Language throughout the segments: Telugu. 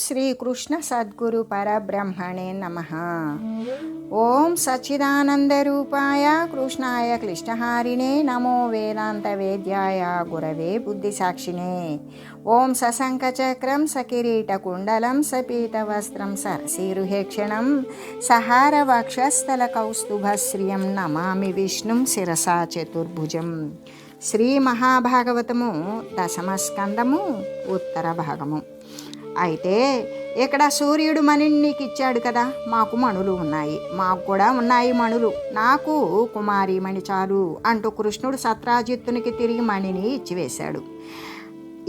శ్రీకృష్ణ సద్గురు పరబ్రహ్మణే నమః. ఓం సచ్చిదానందరూపాయ కృష్ణాయ క్లిష్టహారిణే నమో వేదాంత వేద్యాయ గురవే బుద్ధిసాక్షిణే. ఓం సశంఖచక్రం సకిరీటకుండలం సపీతవస్త్రం సరసీరుహేక్షణం సహారవక్షస్థల కౌస్తుభశ్రియం నమామి విష్ణుం శిరసా చతుర్భుజం. శ్రీ మహాభాగవతము దశమ స్కందము ఉత్తర భాగము. అయితే ఇక్కడ సూర్యుడు మణిని నీకు ఇచ్చాడు కదా, మాకు మణులు ఉన్నాయి, మాకు కూడా ఉన్నాయి మణులు, నాకు కుమారి మణి చాలు అంటూ కృష్ణుడు సత్రాజిత్తునికి తిరిగి మణిని ఇచ్చివేశాడు.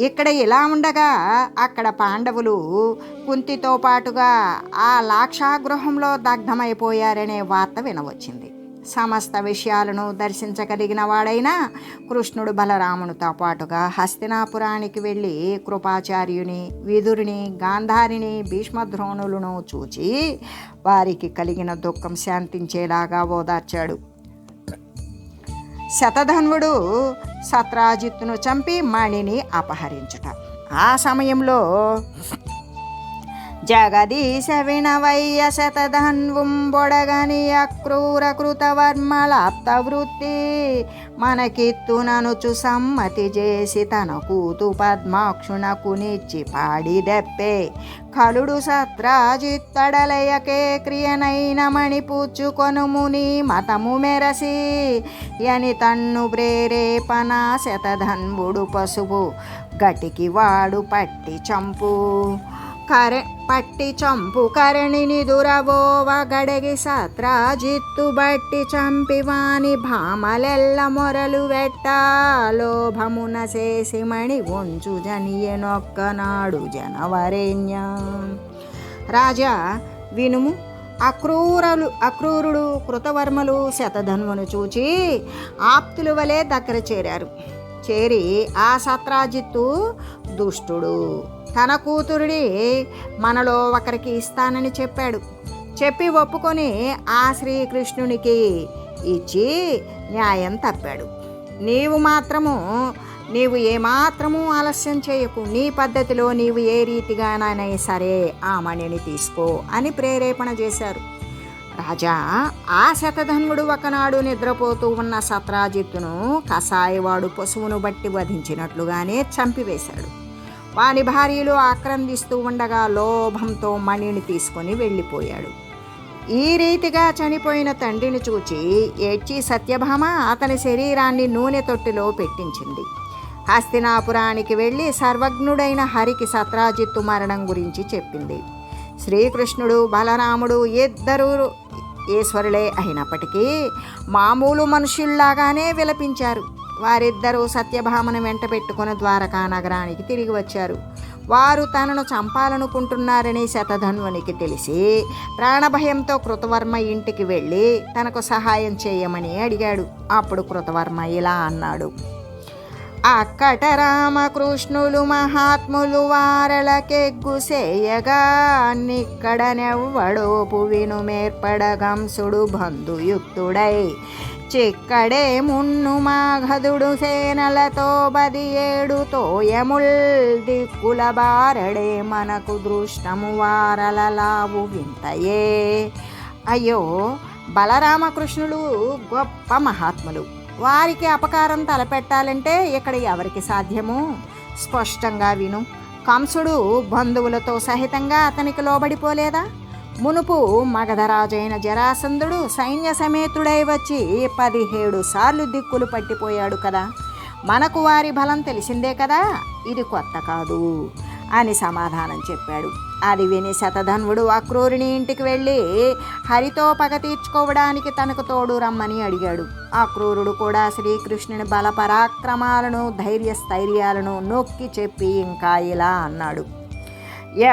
ఇక్కడ ఇలా ఉండగా అక్కడ పాండవులు కుంతితో పాటుగా ఆ లాక్షాగృహంలో దగ్ధమైపోయారనే వార్త వినవచ్చింది. సమస్త విషయాలను దర్శించగలిగిన వాడైన కృష్ణుడు బలరామునితో పాటుగా హస్తినాపురానికి వెళ్ళి కృపాచార్యుని, విదురుని, గాంధారిని, భీష్మద్రోణులను చూచి వారికి కలిగిన దుఃఖం శాంతించేలాగా ఓదార్చాడు. శతధన్వుడు సత్రాజిత్తును చంపి మణిని అపహరించుట. ఆ సమయంలో జగదీశ వినవయ్య శతధన్వం బొడగని అక్రూర కృతవర్మలాప్త వృత్తి మనకిత్తుననుచు సమ్మతి చేసి తన కూతు పద్మాక్షునకు నిచ్చి పాడిదెప్పే కలుడు సత్రాజిత్తడలయకే క్రియనైన మణిపూచుకొనుముని మతము మెరసి యని తన్ను ప్రేరేపణ శతధన్వుడు పసుపు గటికి వాడు పట్టి చంపు కరణిని దురవోవ గడగి సత్రాజిత్తు బట్టి చంపివాని భామలెల్ల మొరలు వెట్ట లోభమున చేసి మణి వంచు జనియనొక్కనాడు జనవరేణ్య. రాజా వినుము, అక్రూరుడు కృతవర్మలు శతధన్వును చూచి ఆప్తుల వలె దగ్గర చేరి ఆ సత్రాజిత్తు దుష్టుడు, తన కూతురుడి మనలో ఒకరికి ఇస్తానని చెప్పి ఒప్పుకొని ఆ శ్రీకృష్ణునికి ఇచ్చి న్యాయం తప్పాడు. నీవు ఏమాత్రము ఆలస్యం చేయకు, నీ పద్ధతిలో నీవు ఏ రీతిగానైనా సరే ఆ మణిని తీసుకో అని ప్రేరేపణ చేశారు. రాజా, ఆ శతధన్వుడు ఒకనాడు నిద్రపోతూ ఉన్న సత్రాజిత్తును కసాయివాడు పశువును బట్టి వధించినట్లుగానే చంపివేశాడు. వాని భార్యలు ఆక్రందిస్తూ ఉండగా లోభంతో మణిని తీసుకొని వెళ్ళిపోయాడు. ఈ రీతిగా చనిపోయిన తండ్రిని చూచి ఏడ్చి సత్యభామ అతని శరీరాన్ని నూనె తొట్టిలో పెట్టించింది. హస్తినాపురానికి వెళ్ళి సర్వజ్ఞుడైన హరికి సత్రాజిత్తు మరణం గురించి చెప్పింది. శ్రీకృష్ణుడు, బలరాముడు ఇద్దరూ ఈశ్వరులే అయినప్పటికీ మామూలు మనుషుల్లాగానే విలపించారు. వారిద్దరూ సత్యభామను వెంట పెట్టుకుని ద్వారకా నగరానికి తిరిగి వచ్చారు. వారు తనను చంపాలనుకుంటున్నారని శతధన్వునికి తెలిసి ప్రాణభయంతో కృతవర్మ ఇంటికి వెళ్ళి తనకు సహాయం చేయమని అడిగాడు. అప్పుడు కృతవర్మ ఇలా అన్నాడు: అక్కట రామకృష్ణులు మహాత్ములు వారలకెగ్గు సేయగా నిక్కడనెవ్వడోపు విను మేర్పడగంసుడు బంధుయుక్తుడై చిక్కడే మున్ను మాఘదుడు సేనలతో 17 తోయముల్ దిక్కుల బారడే మనకు దృష్టము వారలలావు వింతయే. అయ్యో, బలరామకృష్ణులు గొప్ప మహాత్ములు, వారికి అపకారం తలపెట్టాలంటే ఇక్కడ ఎవరికి సాధ్యము? స్పష్టంగా విను. కంసుడు బంధువులతో సహితంగా అతనికి లోబడిపోలేదా? మునుపు మగధరాజైన జరాసంధుడు సైన్య సమేతుడై వచ్చి 17 సార్లు దిక్కులు పట్టిపోయాడు కదా. మనకు వారి బలం తెలిసిందే కదా, ఇది కొత్త కాదు అని సమాధానం చెప్పాడు. అది విని శతధన్వుడు అక్రూరుని ఇంటికి వెళ్ళి హరితో పగ తీర్చుకోవడానికి తనకు తోడు రమ్మని అడిగాడు. అక్రూరుడు కూడా శ్రీకృష్ణుని బల పరాక్రమాలను, ధైర్యస్థైర్యాలను నొక్కి చెప్పి ఇంకా ఇలా అన్నాడు: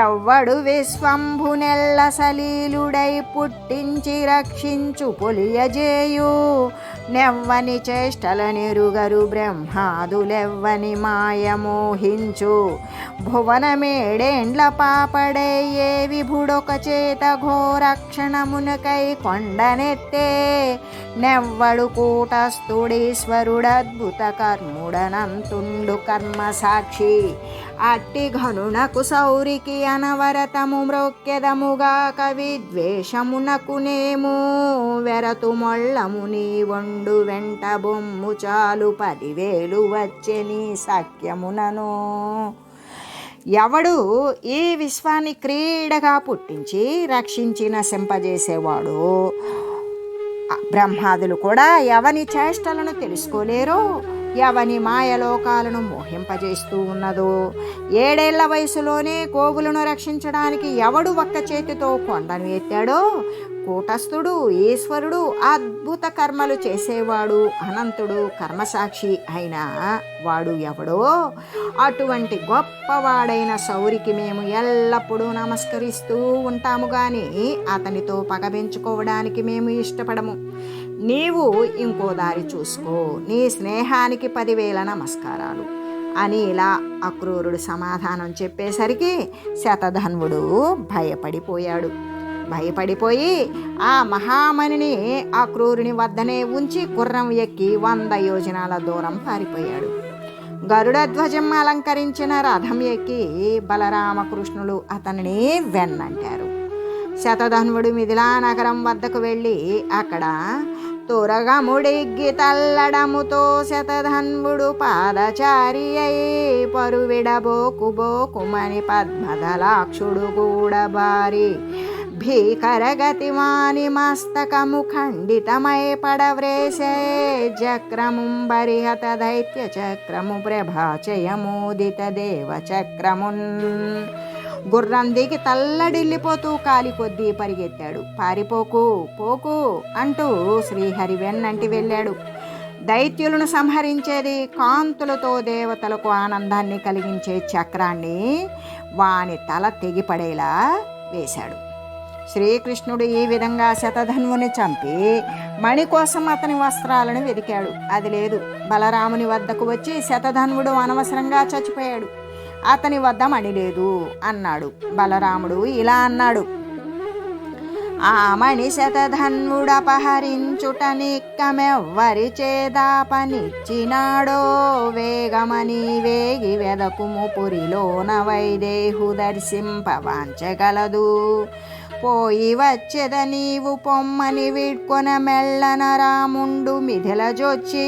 ఎవ్వడు విశ్వంభునెల్ల సలీలుడై పుట్టించి రక్షించు పొలియజేయు నెవ్వని చేష్టల నిరుగరు బ్రహ్మాదులెవ్వని మాయమోహించు భువనమేడేండ్ల పాపడై ఏ విభుడొక చేత ఘోరక్షణమునకై కొండనెత్తే నెవ్వడు కూటస్థుడీశ్వరుడద్భుత కర్ముడనంతుండు కర్మ సాక్షి. అట్టి ఘనునకు సౌరికి అనవరతము మ్రొక్కెదముగాక విద్వేషమునకునేము వెరతు మొళ్ళము నీ వండు వెంట బొమ్ము చాలు 10,000 వచ్చే నీ సఖ్యమునను. ఎవడు ఈ విశ్వాన్ని క్రీడగా పుట్టించి రక్షించి నశింపజేసేవాడు, బ్రహ్మాదులు కూడా ఎవని చేష్టలను తెలుసుకోలేరో, ఎవని మాయలోకాలను మోహింపజేస్తూ ఉన్నదో, 7 ఏళ్ల వయసులోనే గోవులను రక్షించడానికి ఎవడు ఒక్క చేతితో కొండను ఎత్తాడో, కూటస్థుడు ఈశ్వరుడు అద్భుత కర్మలు చేసేవాడు అనంతుడు కర్మసాక్షి అయిన వాడు ఎవడో, అటువంటి గొప్పవాడైన సౌరికి మేము ఎల్లప్పుడూ నమస్కరిస్తూ ఉంటాము కానీ అతనితో పగబెంచుకోవడానికి మేము ఇష్టపడము. నీవు ఇంకో దారి చూసుకో, నీ స్నేహానికి 10,000 నమస్కారాలు అని ఇలా అక్రూరుడు సమాధానం చెప్పేసరికి శతధన్వుడు భయపడిపోయి ఆ మహామణిని అక్రూరుని వద్దనే ఉంచి గుర్రం ఎక్కి 100 యోజనాల దూరం పారిపోయాడు. గరుడధ్వజం అలంకరించిన రథం ఎక్కి బలరామకృష్ణులు అతనిని వెన్నంటారు. శతధన్వుడు మిథిలా నగరం వద్దకు వెళ్ళి అక్కడ తురగముడిగ్గి తల్లడముతో శతధన్వుడు పాదచారి అయి పరువిడబోకుమని పద్మదలాక్షుడు కూడబారి భీకరగతిమాని మస్తకము ఖండితమై పడవ్రేసే చక్రముంబరిహత దైత్య చక్రము ప్రభాచయమోదిత దేవ చక్రమున్. గుర్రం దిగి తల్లడిల్లిపోతూ కాలి కొద్దీ పరిగెత్తాడు. పోకు అంటూ శ్రీహరి వెన్నంటి వెళ్ళాడు. దైత్యులను సంహరించేది కాంతులతో దేవతలకు ఆనందాన్ని కలిగించే చక్రాన్ని వాని తల తెగిపడేలా వేశాడు. శ్రీకృష్ణుడు ఈ విధంగా శతధన్వుని చంపి మణి కోసం అతని వస్త్రాలను వెదికాడు. అది లేదు. బలరాముని వద్దకు వచ్చి శతధన్వుడు అనవసరంగా చచ్చిపోయాడు, అతని వద్ద మణి లేదు అన్నాడు. బలరాముడు ఇలా అన్నాడు: ఆ మణి శతధన్వుడపహరించుట నిక్కమెవ్వరి చేదాపనిచ్చినాడో వేగమని వేగి వెదకుము పురిలోన వైదేహు దర్శింపవాంచగలదు. పోయి వచ్చెద నీవు పొమ్మని వీడ్కొన మెల్లన రాముండు మిథిల జొచ్చి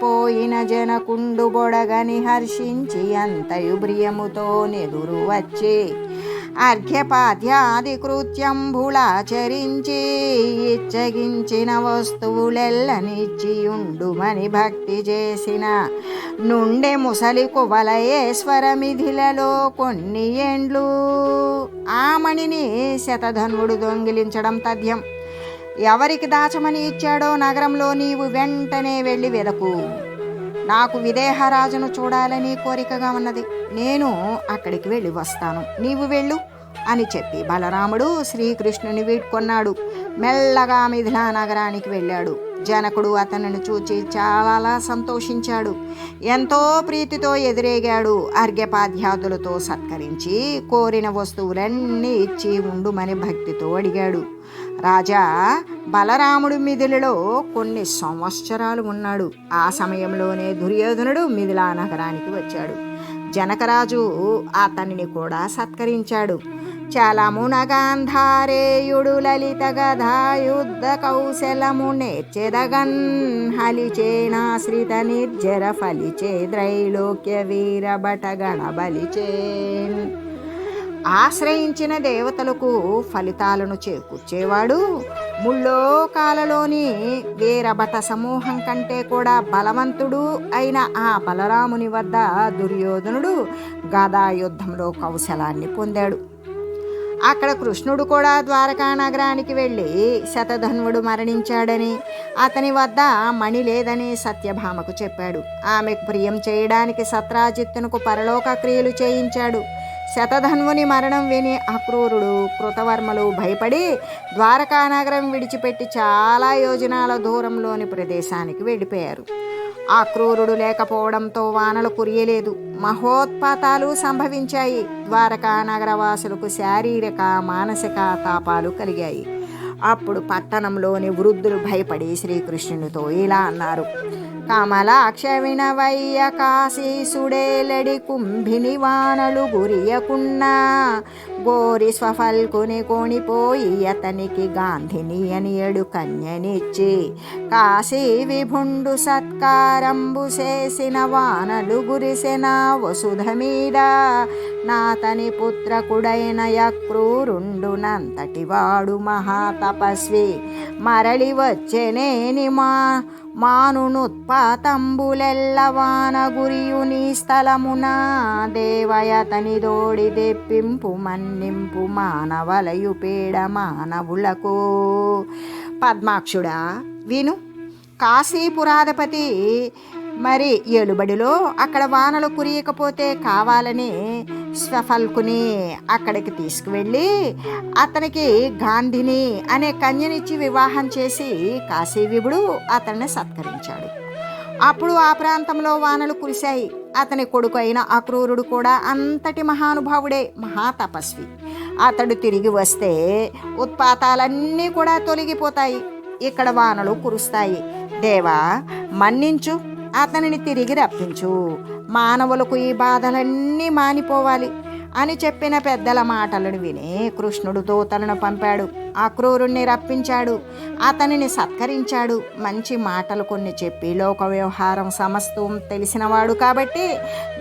పోయిన జనకుండు బొడగని హర్షించి అంతయు ప్రియముతో నెదురు వచ్చి అర్ఘ్యపాద్యాది కృత్యంబులాచరించి ఇచ్చగించిన వస్తువులెల్లనిచ్చియుండుమని భక్తి చేసిన నుండే ముసలి కువలయేశ్వర మిథిలలో కొన్ని ఏండ్లు. ఆ మణిని శతధన్వుడు దొంగిలించడం తథ్యం. ఎవరికి దాచమని ఇచ్చాడో నగరంలో నీవు వెంటనే వెళ్ళి వెదకు. నాకు విదేహరాజును చూడాలని కోరికగా ఉన్నది, నేను అక్కడికి వెళ్ళి వస్తాను, నీవు వెళ్ళు అని చెప్పి బలరాముడు శ్రీకృష్ణుని వీడ్కొన్నాడు. మెల్లగా మిథిలా నగరానికి వెళ్ళాడు. జనకుడు అతనిని చూచి చాలా సంతోషించాడు. ఎంతో ప్రీతితో ఎదురేగాడు. అర్ఘ్యపాద్యాదులతో సత్కరించి కోరిన వస్తువులన్నీ ఇచ్చి ఉండుమని భక్తితో అడిగాడు. రాజా, బలరాముడు మిథిలలో కొన్ని సంవత్సరాలు ఉన్నాడు. ఆ సమయంలోనే దుర్యోధనుడు మిథిలా నగరానికి వచ్చాడు. జనకరాజు అతనిని కూడా సత్కరించాడు. చలమునగాంధారేయుడు లలిత గధాయుద్ధ కౌశలము నేర్చెదగన్ హలిచేనాశ్రిత నిర్జర ఫలిచే త్రైలోక్య వీరభట గణబలిచే. ఆశ్రయించిన దేవతలకు ఫలితాలను చేకూర్చేవాడు. ముల్లోకాలలోని వీరభట సమూహం కంటే కూడా బలవంతుడు అయిన ఆ బలరాముని వద్ద దుర్యోధనుడు గదాయుద్ధంలో కౌశలాన్ని పొందాడు. అక్కడ కృష్ణుడు కూడా ద్వారకా నగరానికి వెళ్ళి శతధన్వుడు మరణించాడని, అతని వద్ద మణి లేదని సత్యభామకు చెప్పాడు. ఆమెకు ప్రియం చేయడానికి సత్రాజిత్తునకు పరలోక క్రియలు చేయించాడు. శతధన్వుని మరణం విని అక్రూరుడు కృతవర్మలు భయపడి ద్వారకా నగరం విడిచిపెట్టి చాలా యోజనాల దూరంలోని ప్రదేశానికి వెళ్ళిపోయారు. అక్రూరుడు లేకపోవడంతో వానలు కురియలేదు, మహోత్పాతాలు సంభవించాయి. ద్వారకా నగరవాసులకు శారీరక మానసిక తాపాలు కలిగాయి. అప్పుడు పట్టణంలోని వృద్ధులు భయపడి శ్రీకృష్ణునితో ఇలా అన్నారు: కమలాక్ష వినవయ్య, కాశీసుడేలడి కుంభిని వానలు గురియకున్నా, గోరి స్వఫల్కుని కొనిపోయి అతనికి గాంధిని అని ఎడు కన్యనిచ్చి, కాశీ విభుండు సత్కారంబు చేసిన వానలు గురిసెన వసుధ మీద, నాతని పుత్రకుడైన యక్రూరుండునంతటి వాడు మహాతపస్వి, మరలి వచ్చెనేని మానునుత్పాతంబులెల్ల వాన గురియుని స్థలమున, దేవయతని దోడి తెప్పింపు మన్నింపు మానవలయు పేడ మానవులకు. పద్మాక్షుడా విను, కాశీపురాధిపతి మరి ఏలుబడిలో అక్కడ వానలు కురియకపోతే కావాలని స్వఫల్కుని అక్కడికి తీసుకువెళ్ళి అతనికి గాంధిని అనే కన్యనిచ్చి వివాహం చేసి కాశీవిభుడు అతన్ని సత్కరించాడు. అప్పుడు ఆ ప్రాంతంలో వానలు కురిశాయి. అతని కొడుకు అయిన అక్రూరుడు కూడా అంతటి మహానుభావుడే, మహాతపస్వి. అతడు తిరిగి వస్తే ఉత్పాతాలన్నీ కూడా తొలగిపోతాయి, ఇక్కడ వానలు కురుస్తాయి. దేవా మన్నించు, అతనిని తిరిగి రప్పించు, మానవులకు ఈ బాధలన్నీ మానిపోవాలి అని చెప్పిన పెద్దల మాటలను విని కృష్ణుడు దూతలను పంపాడు. అక్రూరుణ్ణి రప్పించాడు, అతనిని సత్కరించాడు, మంచి మాటలు కొన్ని చెప్పి లోక వ్యవహారం సమస్తం తెలిసినవాడు కాబట్టి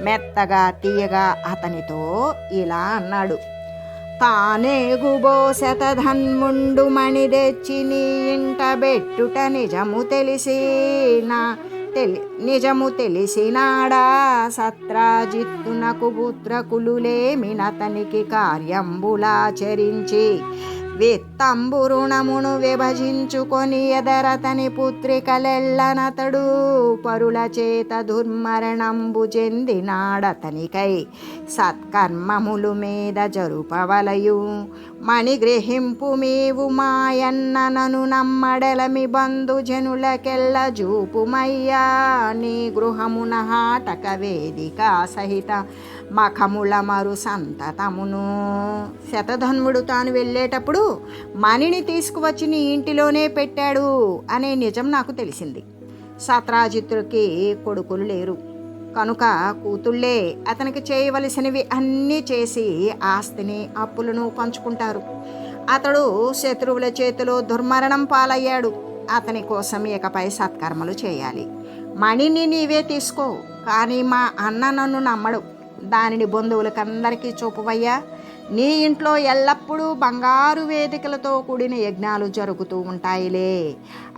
మెత్తగా తీయగా అతనితో ఇలా అన్నాడు: తానే గుబో శతధన్ముండు మణి తెచ్చి నీ ఇంట బెట్టుట నిజము తెలిసినాడా, సత్రాజిత్తునకు పుత్రకులులేమినతనికి కార్యంబులాచరించి, విత్తంబు రుణమును విభజించుకొని ఎదరతని పుత్రికలెల్లనతడు, పరుల చేత దుర్మరణంబు చెందినాడతనికై సత్కర్మములు మీద జరుపవలయు, మణిగ్రహింపు మీవు మాయన్ననను నమ్మడలమి బంధుజనులకెల్ల జూపుమయ్యా, నీ గృహమున హాటక వేదిక సహిత మఖముల మరు సంతతమును. శతధన్వుడు తాను వెళ్ళేటప్పుడు మణిని తీసుకువచ్చి నీ ఇంటిలోనే పెట్టాడు అనే నిజం నాకు తెలిసింది. సత్రాజిత్తుడికి కొడుకులు లేరు కనుక కూతుళ్ళే అతనికి చేయవలసినవి అన్నీ చేసి ఆస్తిని అప్పులను పంచుకుంటారు. అతడు శత్రువుల చేతిలో దుర్మరణం పాలయ్యాడు. అతని కోసం ఇకపై సత్కర్మలు చేయాలి. మణిని నీవే తీసుకో, కానీ మా అన్న నన్ను నమ్మడు, దానిని బంధువులకందరికీ చూపువయ్యా. నీ ఇంట్లో ఎల్లప్పుడూ బంగారు వేదికలతో కూడిన యజ్ఞాలు జరుగుతూ ఉంటాయిలే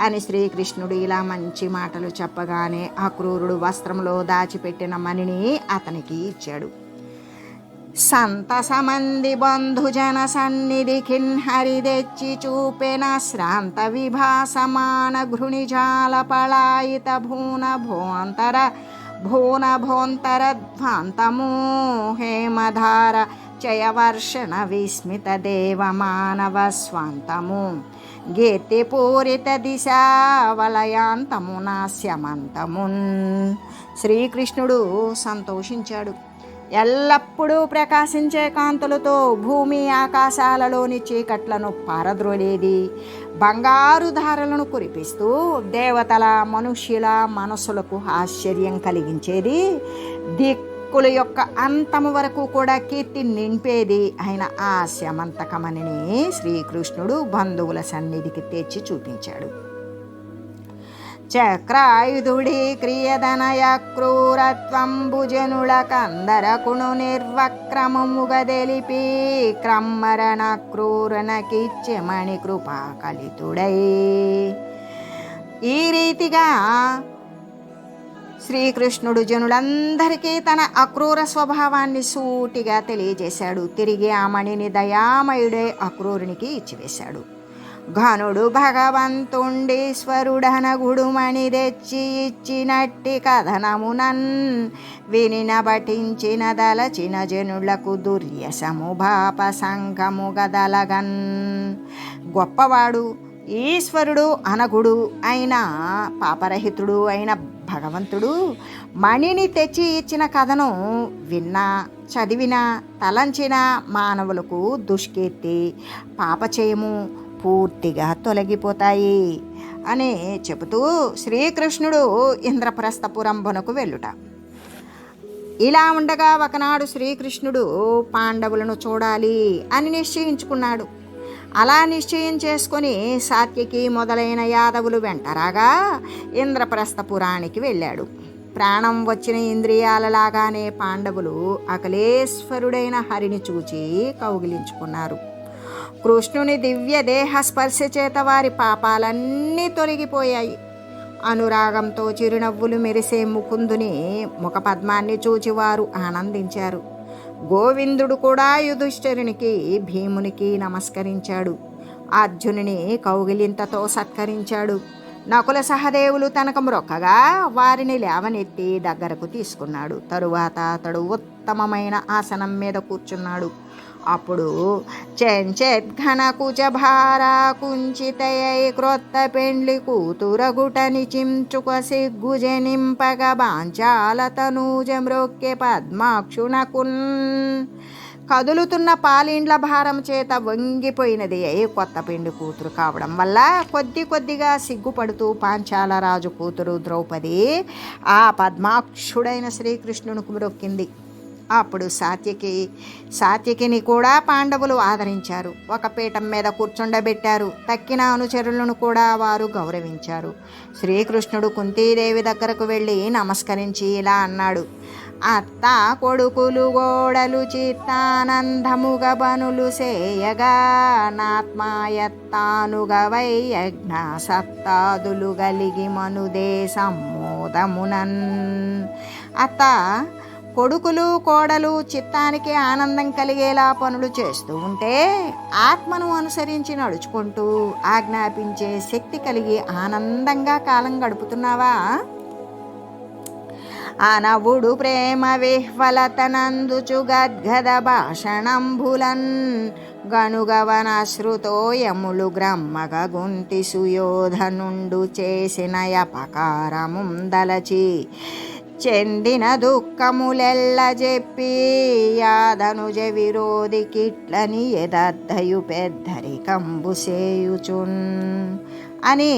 అని శ్రీకృష్ణుడు ఇలా మంచి మాటలు చెప్పగానే అక్రూరుడు వస్త్రంలో దాచిపెట్టిన మణిని అతనికి ఇచ్చాడు. సంతసమంది బంధుజన సన్నిధి కిన్హరి తెచ్చి చూపెన శ్రాంత విభాసమాన ఘృణిజాల పళాయిత భూన ధ్వాంతము హేమధార చయవర్షణ విస్మిత దేవ మానవ స్వాంతము గీర్తిపూరిత దిశా వలయాంతము నాస్యమంతమున్. శ్రీకృష్ణుడు సంతోషించాడు. ఎల్లప్పుడూ ప్రకాశించే కాంతులతో భూమి ఆకాశాలలోని చీకట్లను పారద్రోలేది, బంగారు ధారలను కురిపిస్తూ దేవతల మనుష్యుల మనసులకు ఆశ్చర్యం కలిగించేది, దిక్కుల యొక్క అంతము వరకు కూడా కీర్తి నింపేది అయిన ఆ శమంతకమణిని శ్రీకృష్ణుడు బంధువుల సన్నిధికి తెచ్చి చూపించాడు. చక్రాయుధుడి క్రియదనయ క్రూరత్వంబు జనుల కందరకును నిర్వక్రమముగదెలిపి క్రమ్మరణ క్రూరనకిచ్చే మణి కృపా కలితుడై. ఈ రీతిగా శ్రీకృష్ణుడు జనులందరికీ తన అక్రూర స్వభావాన్ని సూటిగా తెలియజేశాడు. తిరిగి ఆ మణిని దయామయుడే అక్రూరునికి ఇచ్చివేశాడు. ఘనుడు భగవంతుండీశ్వరుడనగుడు మణి తెచ్చి ఇచ్చినట్టి కథనమునన్ వినిన బటించిన దలచిన జనులకు దుర్యసము భాప సంఘము గదలగన్. గొప్పవాడు ఈశ్వరుడు అనగుడు అయిన పాపరహితుడు అయిన భగవంతుడు మణిని తెచ్చి ఇచ్చిన కథను విన్నా చదివినా తలంచిన మానవులకు దుష్కీర్తి పాపచయము పూర్తిగా తొలగిపోతాయి అని చెబుతూ శ్రీకృష్ణుడు ఇంద్రప్రస్థపురంబునకు వెళ్ళుట. ఇలా ఉండగా ఒకనాడు శ్రీకృష్ణుడు పాండవులను చూడాలి అని నిశ్చయించుకున్నాడు. అలా నిశ్చయం చేసుకొని సాత్యకి మొదలైన యాదవులు వెంటరాగా ఇంద్రప్రస్థపురానికి వెళ్ళాడు. ప్రాణం వచ్చిన ఇంద్రియాలలాగానే పాండవులు అఖిలేశ్వరుడైన హరిని చూచి కౌగిలించుకున్నారు. కృష్ణుని దివ్య దేహ స్పర్శ చేత వారి పాపాలన్నీ తొలగిపోయాయి. అనురాగంతో చిరునవ్వులు మెరిసే ముకుందుని ముఖపద్మాన్ని చూచి వారు ఆనందించారు. గోవిందుడు కూడా యుధిష్ఠిరునికి భీమునికి నమస్కరించాడు. అర్జునుని కౌగిలింతతో సత్కరించాడు. నకుల సహదేవులు తనకు మ్రొక్కగా వారిని లేవనెత్తి దగ్గరకు తీసుకున్నాడు. తరువాత అతడు ఉత్తమమైన ఆసనం మీద కూర్చున్నాడు. అప్పుడు చెంచెద్ఘన కుచభార కుంచితయై క్రొత్త పెండ్లి కూతురగుటని చించుక సిగ్గుజనింపగ బాంచాల తనూజ మ్రొక్కె పద్మాక్షునకున్. కదులుతున్న పాలిండ్ల భారం చేత వంగిపోయినది కొత్త పెండి కూతురు కావడం వల్ల కొద్దిగా సిగ్గుపడుతూ పాంచాల రాజు కూతురు ద్రౌపది ఆ పద్మాక్షుడైన శ్రీకృష్ణునికి మ్రొక్కింది. అప్పుడు సాత్యకిని కూడా పాండవులు ఆదరించారు. ఒక పీఠం మీద కూర్చుండబెట్టారు. తక్కిన అనుచరులను కూడా వారు గౌరవించారు. శ్రీకృష్ణుడు కుంతీదేవి దగ్గరకు వెళ్ళి నమస్కరించి ఇలా అన్నాడు: అత్త కొడుకులు గోడలు చిత్తానందముగ బనులు సేయగా నాత్మాయత్తానుగ వైయజ్ఞ సత్తాదులు గలిగి మనుదే సమ్మోదమునన్. అత్త కొడుకులు కోడలు చిత్తానికి ఆనందం కలిగేలా పనులు చేస్తూ ఉంటే ఆత్మను అనుసరించి నడుచుకుంటూ ఆజ్ఞాపించే శక్తి కలిగి ఆనందంగా కాలం గడుపుతున్నావా? అనవుడు ప్రేమ విహ్వలతనందుచు గద్గద భాషణంబులన్ గనుగవన శ్రుతోయములు గ్రమ్మగ గుంటి సుయోధనుండు చేసిన అపకారముందలచి చెందిన దుఃఖములెల్ల చెప్పి యాదనుజ విరోధి కిట్లని ఎదద్దయు పెద్దరికంబు సేయుచున్ అని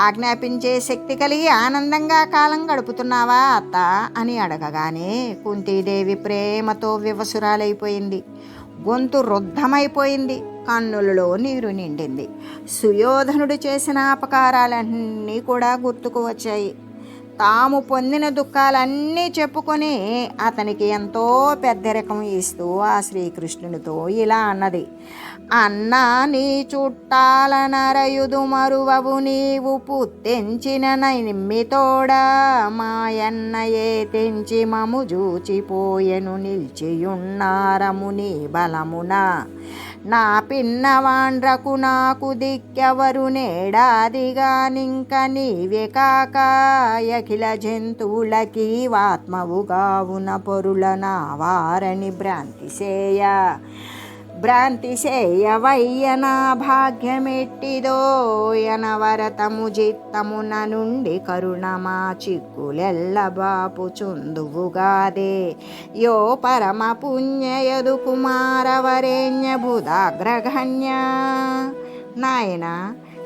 ఆజ్ఞాపించే శక్తి కలిగి ఆనందంగా కాలం గడుపుతున్నావా అత్త అని అడగగానే కుంతీదేవి ప్రేమతో వివసురాలైపోయింది. గొంతు రుద్ధమైపోయింది. కన్నులలో నీరు నిండింది. సుయోధనుడు చేసిన అపకారాలన్నీ కూడా గుర్తుకు వచ్చాయి. తాము పొందిన దుఃఖాలన్నీ చెప్పుకొని అతనికి ఎంతో పెద్దరికం ఇస్తూ ఆ శ్రీకృష్ణునితో ఇలా అన్నది: అన్నా నీ చుట్టాల నరయుదు మరువవు నీవు పుత్తెంచిన నిమ్మితోడా మాయన్నయే తెంచి మము జూచిపోయెను నిల్చియున్నారము నీ బలమున నా పిన్నవాండ్రకు నాకు దిక్కెవరు నేడాదిగానింక నీవే కాక అఖిల జంతువులకి వాత్మవుగావున పొరుల నా వారని భ్రాంతి సేయవయ్య నా భాగ్యమెట్టిదో యనవరతము జిత్తమున నుండి కరుణమా చిక్కులెల్ల బాపు చుందువుగాదే యో పరమ పుణ్యయదు కుమారవరేణ్య బుధాగ్రగణ్య. నాయన,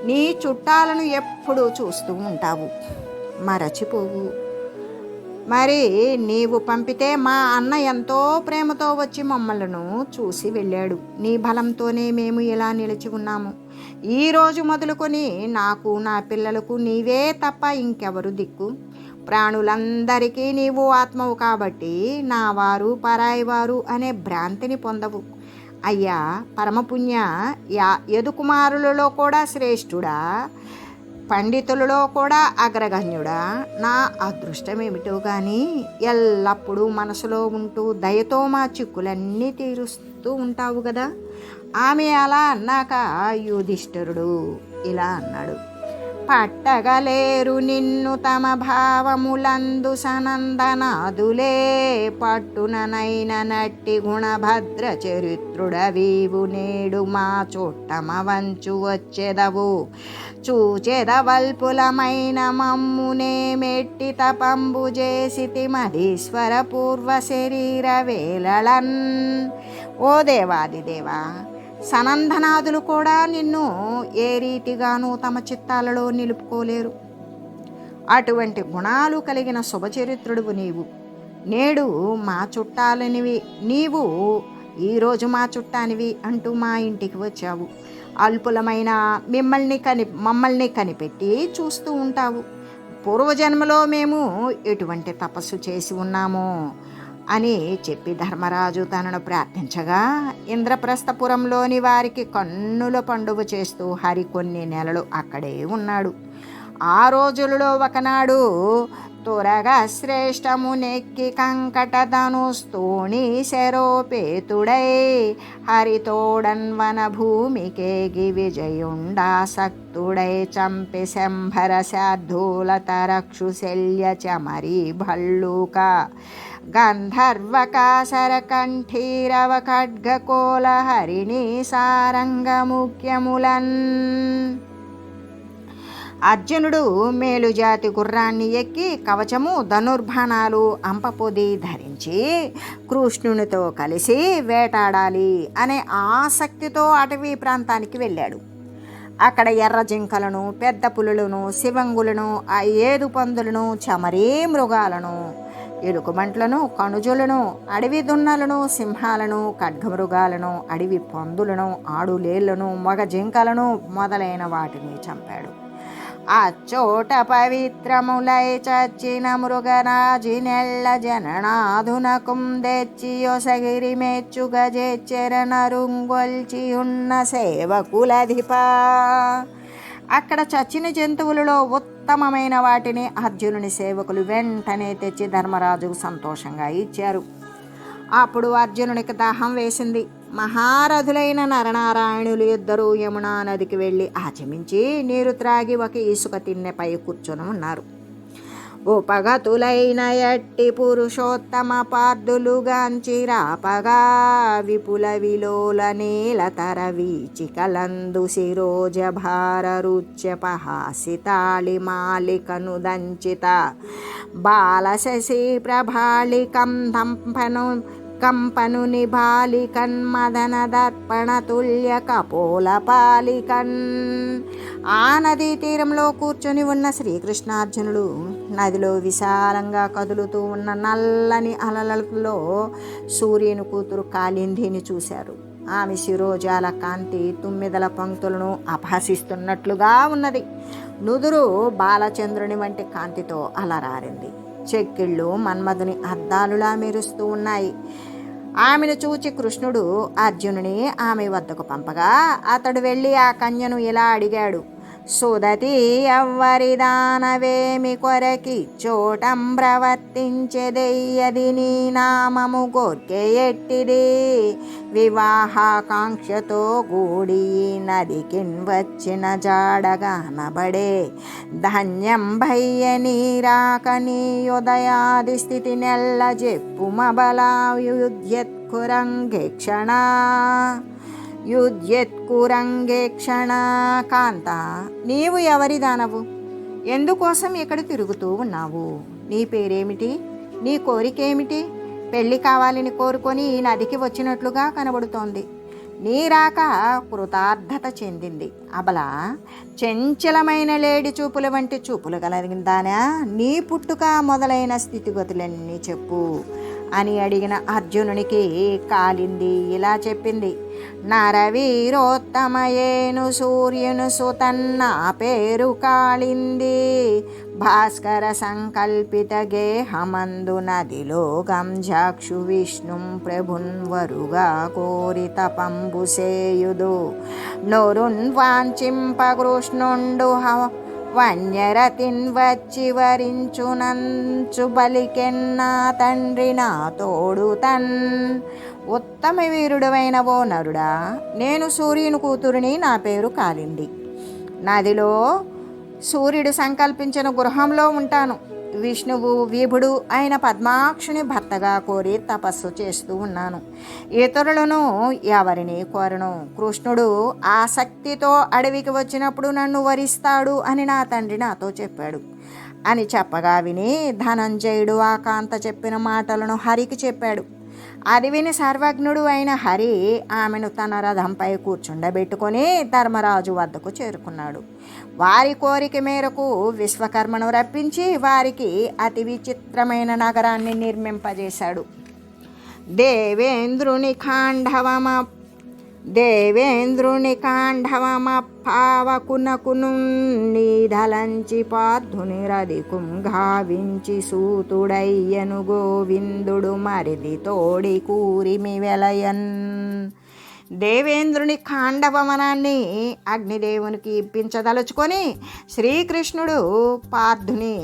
నీ చుట్టాలను ఎప్పుడూ చూస్తూ ఉంటావు, మరచిపోవు. మరి నీవు పంపితే మా అన్న ఎంతో ప్రేమతో వచ్చి మమ్మలను చూసి వెళ్ళాడు. నీ బలంతోనే మేము ఇలా నిలిచి ఉన్నాము. ఈరోజు మొదలుకొని నాకు, నా పిల్లలకు నీవే తప్ప ఇంకెవరు దిక్కు. ప్రాణులందరికీ నీవు ఆత్మవు కాబట్టి నా వారు పరాయి వారు అనే భ్రాంతిని పొందవు. అయ్యా పరమపుణ్య, యదుకుమారులలో కూడా శ్రేష్ఠుడా, పండితులలో కూడా అగ్రగణ్యుడా, నా అదృష్టమేమిటో కానీ ఎల్లప్పుడూ మనసులో ఉంటూ దయతో మా చిక్కులన్నీ తీరుస్తూ ఉంటావు కదా. ఆమె అలా అన్నాక యుధిష్ఠిరుడు ఇలా అన్నాడు: పట్టగలేరు నిన్ను తమ భావములందు సనందనాదులే పట్టుననైన నట్టి గుణభద్ర చరిత్రుడవీవు నేడు మా చుట్టమ వంచు వచ్చెదవు చూచెదవల్పులమైన మమ్మునే మెట్టి తపంబు చేసితి మధీశ్వర పూర్వ శరీర వేళలన్. ఓ దేవాదిదేవా, సనందనాదులు కూడా నిన్ను ఏ రీతిగానూ తమ చిత్తాలలో నిలుపుకోలేరు. అటువంటి గుణాలు కలిగిన శుభచరిత్రుడువు నీవు. నేడు మా చుట్టాలనివి నీవు, ఈరోజు మా చుట్టానివి అంటూ మా ఇంటికి వచ్చావు. అల్పులమైన మమ్మల్ని కనిపెట్టి చూస్తూ ఉంటావు. పూర్వజన్మలో మేము ఎటువంటి తపస్సు చేసి ఉన్నామో అని చెప్పి ధర్మరాజు తనను ప్రార్థించగా, ఇంద్రప్రస్థపురంలోని వారికి కన్నుల పండుగ చేస్తూ హరి కొన్ని నెలలు అక్కడే ఉన్నాడు. ఆ రోజులలో ఒకనాడు త్వరగా శ్రేష్టమునెక్కి కంకటధనుస్తోణి శరోపేతుడై హరితోడన్వన భూమికేగి విజయుండాసక్తుడై చంపి శంభర శార్ధూలత రక్షుశల్య చమరి భల్లూక గంధర్వకాసర కంఠీరవ ఖడ్గకోల హరిణి సారంగ ముఖ్యములన్. అర్జునుడు మేలుజాతి గుర్రాన్ని ఎక్కి కవచము, ధనుర్బాణాలు, అంపపొది ధరించి కృష్ణునితో కలిసి వేటాడాలి అనే ఆసక్తితో అటవీ ప్రాంతానికి వెళ్ళాడు. అక్కడ ఎర్ర జింకలను, పెద్ద పులులను, శివంగులను, ఏదు పందులను, చమరీ మృగాలను, ఎలుకబంట్లను, కణుజులను, అడవి దున్నలను, సింహాలను, ఖడ్గమృగాలను, అడవి పందులను, ఆడులేళ్లను, మగ జింకలను మొదలైన వాటిని చంపాడు. అచ్చోట పవిత్రములై చచ్చిన మృగరాజినెల్ల జననాధునకుం తెచ్చి యొసగిరి మెచ్చుగ జెచ్చెరనరుంగొల్చి ఉన్న సేవకులధిప. అక్కడ చచ్చిన జంతువులలో ఉత్తమమైన వాటిని అర్జునుని సేవకులు వెంటనే తెచ్చి ధర్మరాజుకు సంతోషంగా ఇచ్చారు. అప్పుడు అర్జునునికి దాహం వేసింది. మహారథులైన నరనారాయణులు ఇద్దరూ యమునా నదికి వెళ్ళి ఆచమించి నీరు త్రాగి ఒక ఇసుక తిన్నెపై కూర్చొని ఉన్నారు. ఉపగతులైన ఎట్టి పురుషోత్తమ పార్థులుగాంచి రాపగా విపుల విలోల నీలతర వీచికలందు శిరోజ భార రుచ్యపహాసితాళి మాలికను దంచిత బాలశశి ప్రభాళికం కంపను నిబాలికన్ మదన దర్పణ తుల్య కపోల పాలికన్. ఆ నదీ తీరంలో కూర్చొని ఉన్న శ్రీకృష్ణార్జునులు నదిలో విశాలంగా కదులుతూ ఉన్న నల్లని అలలలో సూర్యుని కూతురు కాళిందిని చూశారు. ఆమె శిరోజాల కాంతి తుమ్మిదల పంక్తులను అపహసిస్తున్నట్లుగా ఉన్నది. నుదురు బాలచంద్రుని వంటి కాంతితో అలరారింది. చెక్కిళ్ళు మన్మధుని అద్దాలులా మెరుస్తూ ఉన్నాయి. ఆమెను చూచి కృష్ణుడు అర్జునుని ఆమె వద్దకు పంపగా అతడు వెళ్ళి ఆ కన్యను ఇలా అడిగాడు. సుదతి ఎవ్వరి దానవేమి కొరకి చోటం ప్రవర్తించెదెయ్యది నీ నామము గోర్కె ఎట్టిది వివాహాకాంక్షతో గూడి నదికిన్ వచ్చిన జాడగానబడే ధన్యం భయ్య నీరాక నీ ఉదయాది స్థితి నెల్ల జెప్పు మబలా యుధ్యత్కురంగేక్షణ. కాంత, నీవు ఎవరి దానవు? ఎందుకోసం ఇక్కడ తిరుగుతూ ఉన్నావు? నీ పేరేమిటి? నీ కోరికేమిటి? పెళ్ళి కావాలని కోరుకొని ఈ నదికి వచ్చినట్లుగా కనబడుతోంది. నీ రాక కృతార్థత చెందింది. అబల, చంచలమైన లేడి చూపుల వంటి చూపులు కలిగిందానా? నీ పుట్టుక మొదలైన స్థితిగతులన్నీ చెప్పు అని అడిగిన అర్జునునికి కాళింది ఇలా చెప్పింది. నరవీరోత్తమయేను సూర్యును సుతన్న పేరు కాళింది భాస్కర సంకల్పిత గేహమందు నదిలో గంజాక్షు విష్ణుం ప్రభున్ వరుగా కోరి తపంబు సేయుదు నోరున్ వాంఛింప కృష్ణుండు వన్యరతిన్ వచ్చి వరించునంచు బలికెన్నా తండ్రి నా తోడు తన్. ఉత్తమ వీరుడవైన ఓ నరుడా, నేను సూర్యుని కూతురిని. నా పేరు కాళింది. నదిలో సూర్యుడు సంకల్పించిన గృహంలో ఉంటాను. విష్ణువు విభుడు అయిన పద్మాక్షుని భర్తగా కోరి తపస్సు చేస్తూ ఉన్నాను. ఇతరులను ఎవరిని కోరను. కృష్ణుడు ఆసక్తితో అడవికి వచ్చినప్పుడు నన్ను వరిస్తాడు అని నా తండ్రి నాతో చెప్పాడు అని చెప్పగా విని ధనంజయుడు ఆ కాంత చెప్పిన మాటలను హరికి చెప్పాడు. అది విని సర్వజ్ఞుడు అయిన హరి ఆమెను తన రథంపై కూర్చుండబెట్టుకొని ధర్మరాజు వద్దకు చేరుకున్నాడు. వారి కోరిక మేరకు విశ్వకర్మను రప్పించి వారికి అతి విచిత్రమైన నగరాన్ని నిర్మింపజేశాడు. దేవేంద్రుని కాండవమప్పావకునకును నీధలంచి పార్థుని రధికుం గావించి సూతుడయ్యను గోవిందుడు మరిది తోడి కూరిమి వెలయన్. దేవేంద్రుని ఖాండవమనాన్ని అగ్నిదేవునికి ఇప్పించదలుచుకొని శ్రీకృష్ణుడు పార్థుని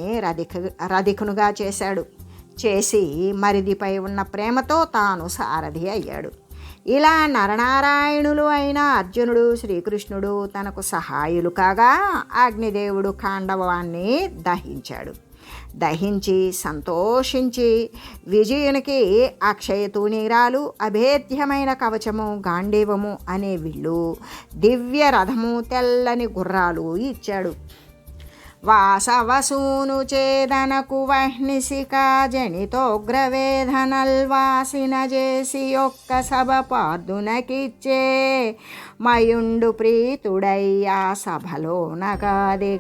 రధికునుగా చేసి మరిదిపై ఉన్న ప్రేమతో తాను సారథి అయ్యాడు. ఇలా నరనారాయణులు అయిన అర్జునుడు శ్రీకృష్ణుడు తనకు సహాయులు కాగా అగ్నిదేవుడు ఖాండవాన్ని దహించి సంతోషించి విజయునికి అక్షయ తూణీరాలు, అభేద్యమైన కవచము, గాంధీవము అనే విల్లు, దివ్య రథము, తెల్లని గుర్రాలు ఇచ్చాడు. వాసవసూను చేదనకు వహ్నిశికా జనితోగ్రవేధనల్వాసిన చేసి ఒక్క సభ పార్థునకిచ్చే మయుండు ప్రీతుడయ్యా సభలో నగాది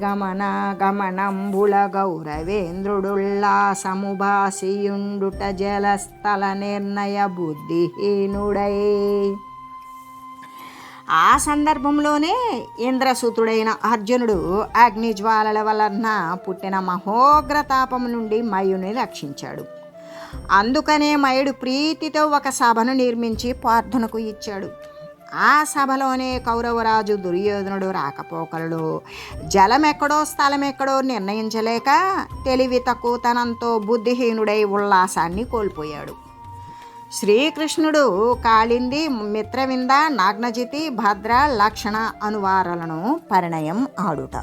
గమనంబుల గౌరవేంద్రుడుల్లాసముభాసియుండుట జలస్థల నిర్ణయ బుద్ధిహీనుడై. ఆ సందర్భంలోనే ఇంద్రసుతుడైన అర్జునుడు అగ్నిజ్వాలల వలన పుట్టిన మహోగ్రతాపం నుండి మయుని రక్షించాడు. అందుకనే మయుడు ప్రీతితో ఒక సభను నిర్మించి పార్థునకు ఇచ్చాడు. ఆ సభలోనే కౌరవరాజు దుర్యోధనుడు రాకపోకలలో జలమెక్కడో స్థలమెక్కడో నిర్ణయించలేక తెలివి తక్కువతనంతో బుద్ధిహీనుడై ఉల్లాసాన్ని కోల్పోయాడు. శ్రీకృష్ణుడు కాళింది, మిత్రవింద, నాగ్నజితి, భద్ర, లక్షణ అనువారాలను పరిణయం ఆడుట.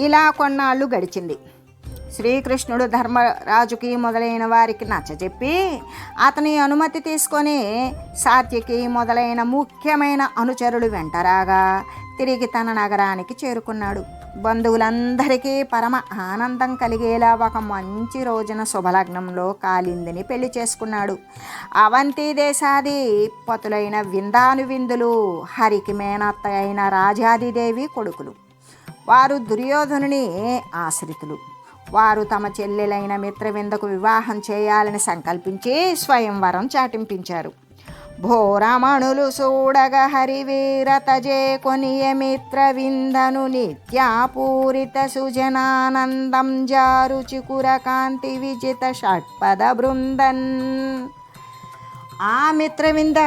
ఇలా కొన్నాళ్ళు గడిచింది. శ్రీకృష్ణుడు ధర్మరాజుకి మొదలైన వారికి నచ్చజెప్పి అతని అనుమతి తీసుకొని సాత్యకి మొదలైన ముఖ్యమైన అనుచరులు వెంటరాగా తిరిగి తన నగరానికి చేరుకున్నాడు. బంధువులందరికీ పరమ ఆనందం కలిగేలా ఒక మంచి రోజున శుభలగ్నంలో కాళిందిని పెళ్లి చేసుకున్నాడు. అవంతి దేశాది పతులైన విందులు హరికి మేనత్త అయిన రాజాదిదేవి కొడుకులు. వారు దుర్యోధనుని ఆశ్రితులు. వారు తమ చెల్లెలైన మిత్రవిందకు వివాహం చేయాలని సంకల్పించి స్వయంవరం చాటింపించారు. భోరమణులు చూడగ హరివీరతజే కొనియ మిత్రవిందను నిత్యాపూరిత సుజనానందం జారు చికుర కాంతి విజిత షట్పద బృందన్. ఆ మిత్రవింద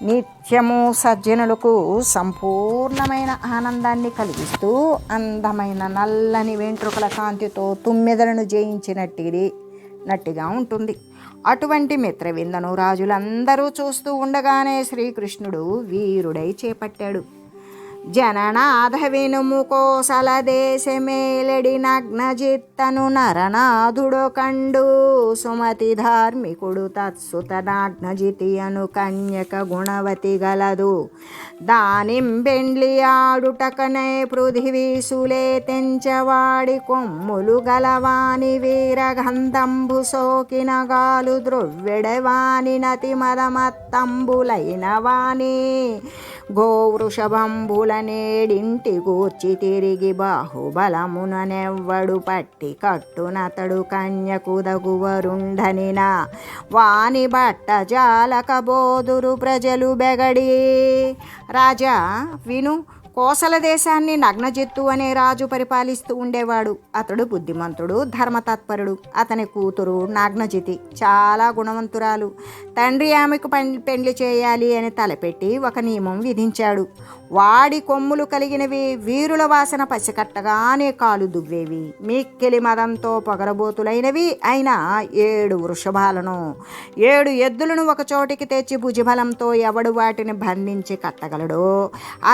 నిత్యము సజ్జనులకు సంపూర్ణమైన ఆనందాన్ని కలిగిస్తూ అందమైన నల్లని వెంట్రుకల కాంతితో తుమ్మెదలను జయించినట్టుగా ఉంటుంది. అటువంటి మిత్రవిందను రాజులందరూ చూస్తూ ఉండగానే శ్రీకృష్ణుడు వీరుడై చేపట్టాడు. జననాథ వినుము కోసల దేశమేలడి నగ్నజిత్తను నరనాథుడు కండు సుమతి ధార్మికుడు తత్సుత నాగ్నజితి అను కన్యక గుణవతి గలదు. దానింబెండ్లి ఆడుటకనే పృథివీసులే తెంచవాడి కొమ్ములు గలవాని వీరగంధంబు సోకిన గాలు ద్రవ్యెడవాని నతి మదమత్తంబులైన వాణి గోవృషభంబులనేడింటి గూర్చి తిరిగి బాహుబలముననెవ్వడు పట్టి కట్టునతడు కన్యకుదగువరుండనిన వాని బట్ట జాలక బోదురు ప్రజలు బెగడి. రాజా విను, కోసల దేశాన్ని నగ్నజిత్తు అనే రాజు పరిపాలిస్తూ ఉండేవాడు. అతడు బుద్ధిమంతుడు, ధర్మతత్పరుడు. అతని కూతురు నాగ్నజితి చాలా గుణవంతురాలు. తండ్రి ఆమెకు పెండ్లి చేయాలి అని తలపెట్టి ఒక నియమం విధించాడు. వాడి కొమ్ములు కలిగినవి వీరుల వాసన పసికట్టగానే కాలు దువ్వేవి. మిక్కిలి మదంతో పొగరబోతులైనవి అయిన 7 వృషభాలను 7 ఎద్దులను ఒక చోటికి తెచ్చి భుజబలంతో ఎవడు వాటిని బంధించి కట్టగలడో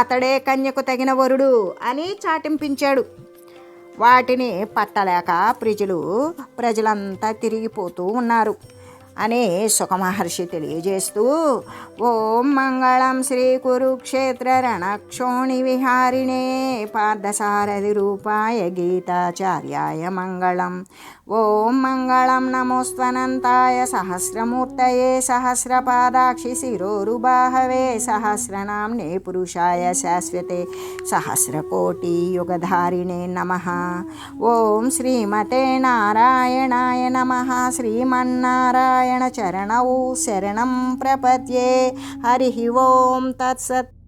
అతడే కన్యకు తగిన వరుడు అని చాటింపించాడు. వాటిని పట్టలేక ప్రజలంతా తిరిగిపోతూ ఉన్నారు అని సుఖమహర్షి తెలియజేస్తూ, ఓం మంగళం శ్రీ కురుక్షేత్ర రణక్షోణి విహారిణే పార్థసారథి రూపాయ గీతాచార్యాయ మంగళం. ఓం మంగళం నమోస్త్వనంతాయ సహస్రమూర్తయే సహస్రపాదాక్షి శిరోరుబాహవే సహస్రనామ్నే పురుషాయ శాశ్వతే సహస్రకోటియుగధారిణే నమః. ఓం శ్రీమతే నారాయణాయ నమః. శ్రీమన్నారాయణ చరణౌ శరణం ప్రపద్యే. హరి ఓం తత్సత్.